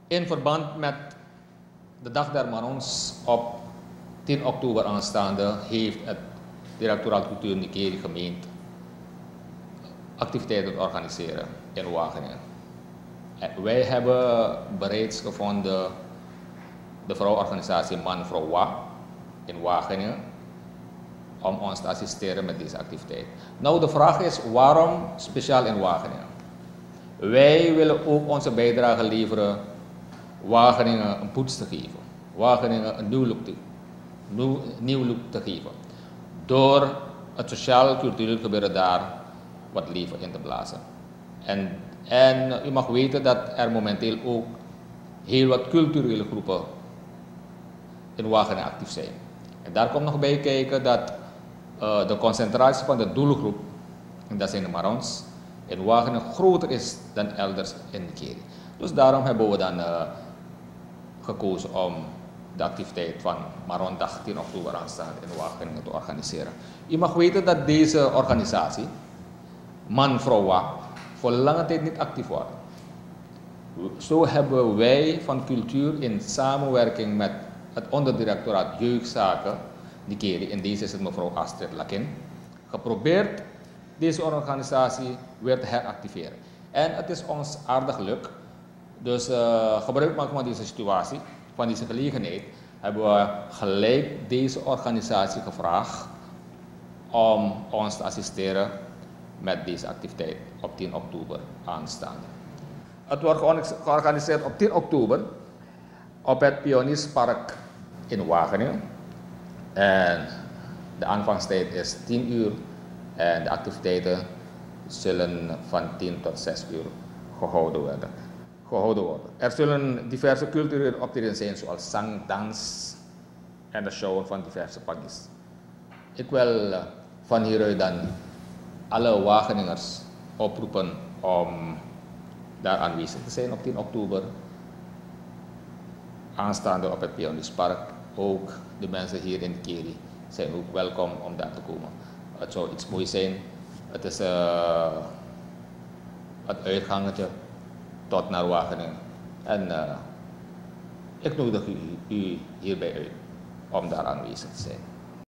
In verband met de Dag der Marons op 10 oktober aanstaande heeft het Directoraat Cultuur Nikeri gemeend activiteiten te organiseren in Wageningen. Wij hebben bereid gevonden de vrouworganisatie Man-Vrouw Wa in Wageningen om ons te assisteren met deze activiteit. Nou, de vraag is waarom speciaal in Wageningen? Wij willen ook onze bijdrage leveren Wageningen een poets te geven, Wageningen een nieuw look te geven, door het sociaal-cultureel gebeuren daar wat leven in te blazen. En u mag weten dat er momenteel ook heel wat culturele groepen in Wageningen actief zijn. En daar komt nog bij kijken dat de concentratie van de doelgroep, en dat zijn de Marons, in Wageningen groter is dan elders in Nikeri. Dus daarom hebben we dan gekozen om de activiteit van Marondag 10 oktober aanstaande in Wageningen te organiseren. U mag weten dat deze organisatie, Man-Vrouw Wa, voor lange tijd niet actief was. Zo hebben wij van cultuur in samenwerking met het onderdirectoraat Jeugdzaken Nikeri, in deze is het mevrouw Astrid Lakin, geprobeerd deze organisatie weer te heractiveren. En het is ons aardig gelukt. Dus gebruik maken van deze situatie, van deze gelegenheid, hebben we gelijk deze organisatie gevraagd om ons te assisteren met deze activiteit op 10 oktober aanstaande. Het wordt georganiseerd op 10 oktober op het Pionierspark in Wageningen. En de aanvangstijd is 10 uur en de activiteiten zullen van 10 tot 6 uur gehouden worden. Er zullen diverse culturele optredens zijn, zoals zang, dans en de show van diverse pakjes. Ik wil van hieruit dan alle Wageningers oproepen om daar aanwezig te zijn op 10 oktober. Aanstaande op het Pionierspark. Ook de mensen hier in Nikeri zijn ook welkom om daar te komen. Het zou iets moois zijn. Het is het uitgangetje tot naar Wageningen. En ik nodig u hierbij uit om daar aanwezig te zijn.